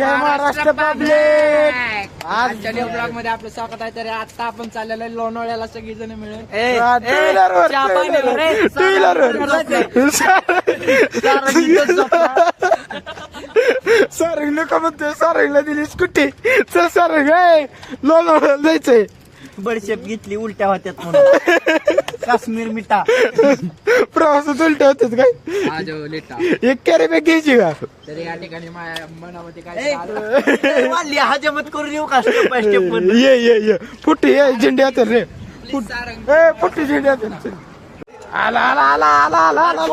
जय Maharashtra public. आजच्या new blog मध्ये आपलं स्वागत आहे. तर आता आपण चाललेलो आहे लोणावळ्याला सगळीजण मिळून. सारंग का म्हणतोय, सारंगला दिली स्कूटी. चल सारंग लोणावळ्याला जायचंय. बडशेप घेतली उलट्या होत्यात म्हणून. काश्मीर मिठा प्रवासात उलट्या होतात काय? आज लेटा एक कॅरी बॅग घ्यायची का? तर या ठिकाणी माझ्या मनामध्ये काय वाढली हजमत करून येऊ का स्टेप बाय स्टेप. ये फुटी ये झेंडे हातात रे. फुटी झेंडे हातात. आला आला आला आला आला आला.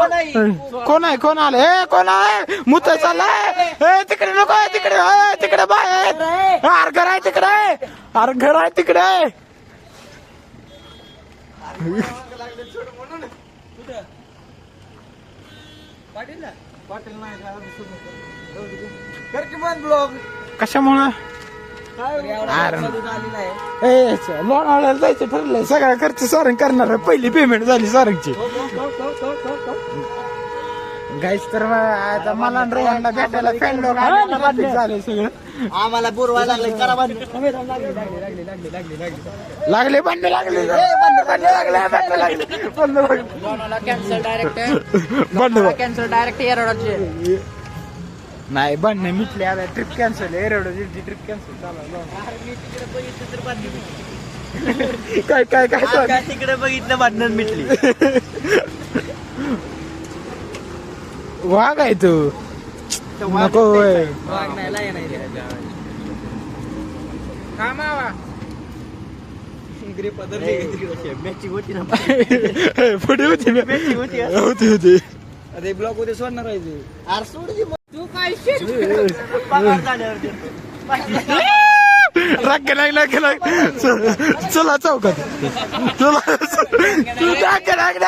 कोण आहे कोण आलं? हे कोण आहे? मुत चाललाय. तिकडे नको आहे, तिकडे तिकडे बाहेर. अरे घर आहे तिकडे, अरे घर आहे तिकडे. कशामुळं? लोणावळ्याला जायचं ठरलंय. सगळा खर्च सारंग करणार आहे. पहिली पेमेंट झाली सारंगची. गाईच तर आता मला रोहनला भेटायला फॅन झाले सगळं. आम्हाला बोरवायला लागले भांडे लागले कॅन्सल डायरेक्ट एरोडाचे नाही भांडणे मिटले. आता ट्रिप कॅन्सल. एरोडाची ट्रिप कॅन्सल. काय काय काय तिकडे बघितलं भांडण मिटली. वाघ आहे तू. नको होय. पुढे होती. अरे ब्लॉक उद्या सोडणार आहे तू काय राग चला चौकात. चल राग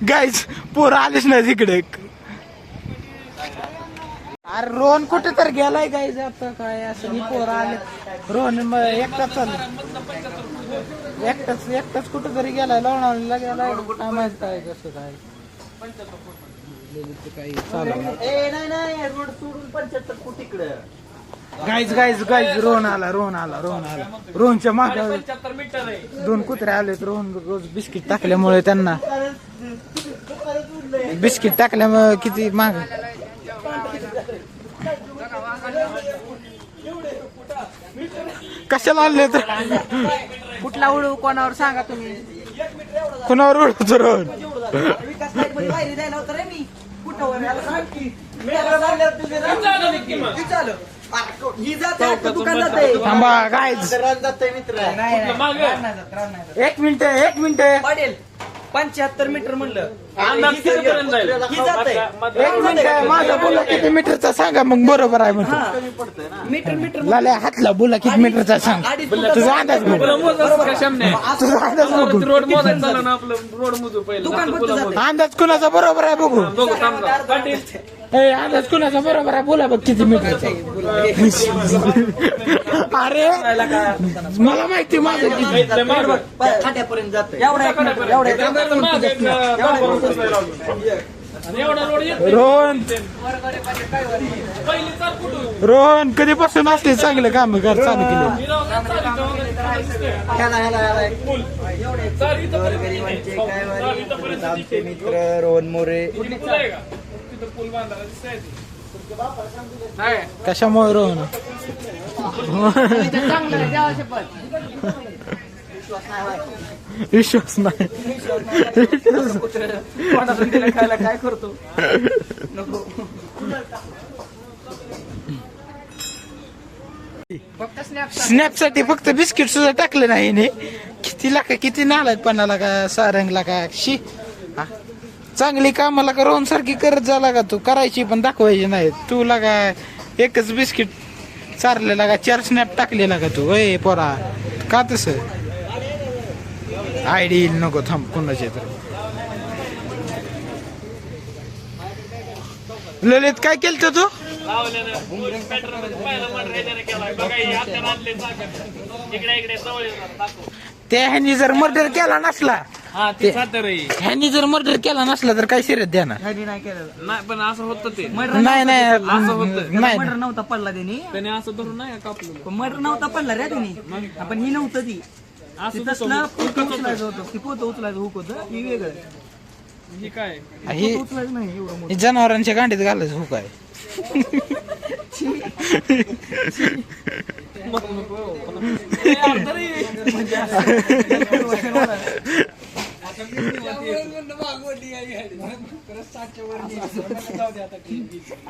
गाईज पोरं आलेच नाही तिकडे. अरे रोहन कुठे तर गेलाय गाईज. आता काय असं ही पोरं आले. रोहन एकटाच चालू. एकटाच कुठं तरी गेलाय. लोणावळ्याला गेलाय. काय माहित काय कसं काय काही चालू. रोड सोडून 75 फूट इकडे. गाईज रोहन आला. रोहनच्या माग 2 कुत्रे आलेत. रोहन रोज बिस्किट टाकल्यामुळे त्यांना किती माग. कशाला आणले तर? कुठला उडू कोणावर सांगा तुम्ही. कोणावर उडवतो रोहन? थांबा गाईज. एक मिनिट 75 मीटर म्हणलं. एक मिनिट. माझा बोला किती मीटरचा सांगा मग बरोबर आहे म्हणतो. मीटर लाल्या हातला बोला किती मीटरचा सांग. तुझा अंदाज बघ. तुझा अंदाज बघू. अंदाज कुणाचा बरोबर आहे बघू. अंदाज कुणाचा बरोबर आहे बोला बघ किती मीटरचा. अरे मला माहिती माझं किती. खाट्यापर्यंत जात. रोहन कधीपासून असले चांगलं काम चालू केलं. आमचे मित्र रोहन मोरे. कशामुळे रोहन विश्वास नाही. काय करतो. स्नॅप साठी फक्त बिस्किट सुद्धा टाकलं नाही. किती नालायकपणाला का सारंगला का. शी चांगली कामाला का रोहन सारखी करत झाला का तू. करायची पण दाखवायची नाही. तुला का एकच बिस्किट चारलेला का 4 स्नॅप टाकलेला का तू. पोरा का तस आयडी येईल नको थांब कोणाचे तर. ललित काय केलं तू? त्या ह्यांनी जर मर्डर केला नसला, ह्यांनी जर मर्डर केला नसला तर काय शर्यत द्या ना. नाही केलं नाही पण असं होतं ते नाही नाही नाही मर्डर नव्हता पडला त्याने असं धरून नाही कापलं मर्डर नव्हता पडला रे त्याने आपण ही नव्हतं ती तसलं पोतं उचलायचं होतं ती पोतं उचलायचं हुक होतं ही वेगळं हे काय ही उचलायचं नाही एवढं मोठं. ही जनावरांच्या गांडीत घालायचं हो काय.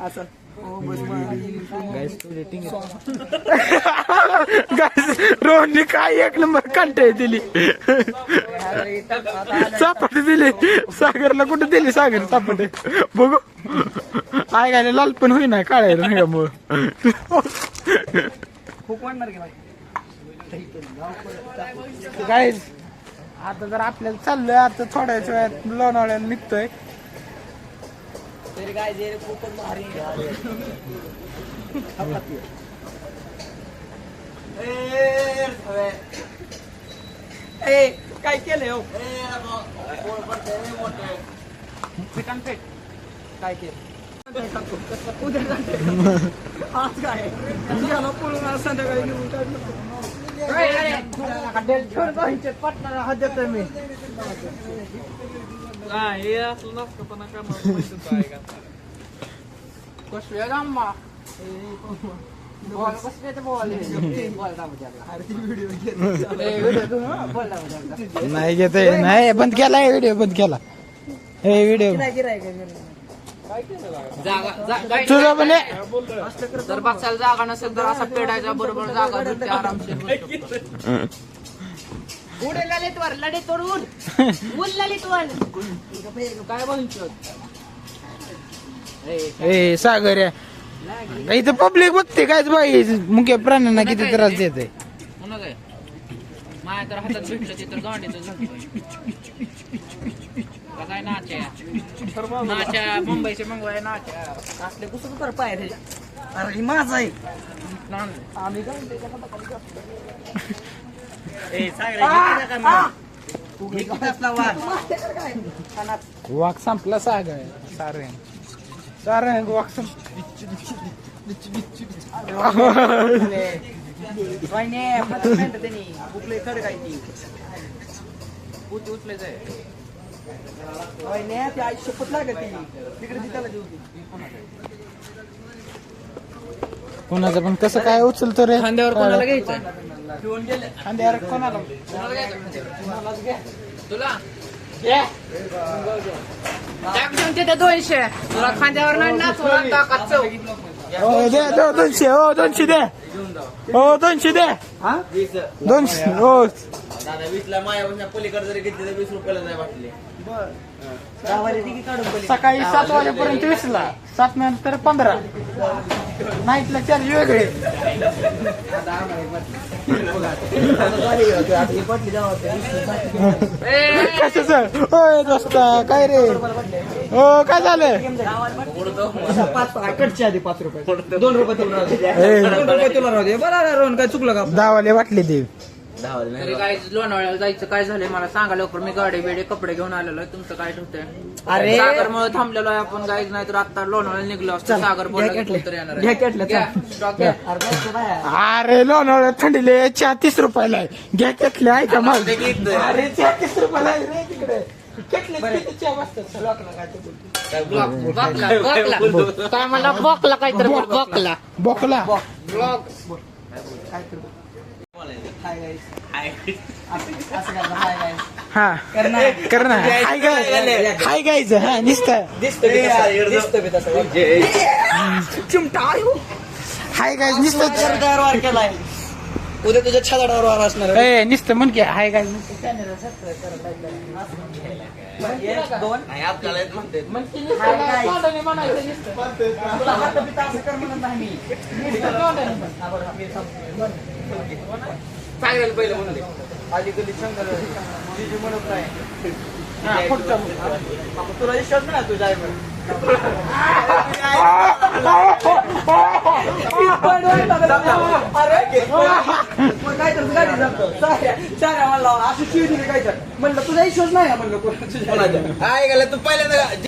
असं रोहनने काय एक नंबर कंटाळी दिली, सापट दिली सागरला. कुठे दिली सागर सापट? बघू आय गायला लाल पण होईना काढायला नाही का मग. खूप वाढणार की काय आता जर आपल्याला चाललोय आता थोड्याच वेळात लोणावळ्याला निघतोय. तरी काय जे खूपच भारी काय केलंय हो काय केलं आज काय पळून आज संध्याकाळी निघून हात देतोय मी हे असलं नसतं पण नाही घेत नाही, बंद केला व्हिडिओ, बंद केला हे व्हिडिओ. तुझा पण जर बसायला जागा नसेल तर असा पेडायचा बरोबर जागा भेटते आरामशीर. उडे ललितवर लढे तोडून उल ललितवर काय बोलतो ए सागर या इथं पब्लिक बघते कायच बाई मुख्य प्राण्यांना किती त्रास देते. म्हणून काय माझ्या तर हातात भेटलं ते तर गांडीचं काय नाच्या मुंबईचे मंगवाय नाच्या असले कुठं तर पाय रे अरे ही माझा आहे आम्ही काय वाघ संपला सागर सारे सारे वाघ शपथ लागत तिकडे त्याला कोणाचं पण कसं काय उचलतो रे खांद्यावर कोणाला घ्यायचं खांद्यावर कोणाला तुला तिथे 200 तुला खांद्यावर नाही ना तुला ताकात चव. हो दे 200 हो 200 दे हो 200 दे 200 हो. दादा 20 ला माया पलीकडे जरी घेतली तर 20 रुपयाला नाही वाटले. सकाळी 7 वाजेपर्यंत 20 ला 7 नंतर 15 नाईटला चार्ज वेगळे. कशाच होय दोस्त काय रे हो काय झालं. कटच्या आधी 5 रुपये 2 रुपये तुला राहू दे 2 रुपये तुला राहू दे. बरं रोहन काय चुकलं का दावाले वाटले ते. तरी काय लोणावळ्याला जायचं काय झालंय मला सांगा लवकर. मी गाडी बिडी कपडे घेऊन आलेलो आहे. तुमचं काय ठेवतंय? अरे सागरमुळे थांबलेलो आहे आपण गाईच नाही तर आता लोणावळ्याला निघलो असतो. सागर बोलला येणार घ्या केटलं, घ्या, स्टॉक घ्या. अरे लोणावळ्यात थंडीले चहा 30 रुपयाला आहे. घ्या केटले ऐका माझ. अरे चहा 30 रुपयाला आहे रे तिकडे. केटले किती चहा बसतात काय म्हणला बॉकला काहीतरी बॉकला बोकला हा कर ना हाय गायचं हा निसतं हाय गायच नुसतं वार केलाय उद्या तुझ्या छादाडावर वार असणार ए नुसतं म्हण की हाय गायच सांगायला पहिलं म्हणून अलीकडे शंकर जी म्हणत नाही हा, पुढचा तुला विश्वास नाही तुझ्या आईवर काय तर गाडी जातो साऱ्या म्हणला असं चिडली काय तर म्हणलं तुझा विश्वास नाही म्हणलं तुझ्या काय गेलं तू पहिल्यांदा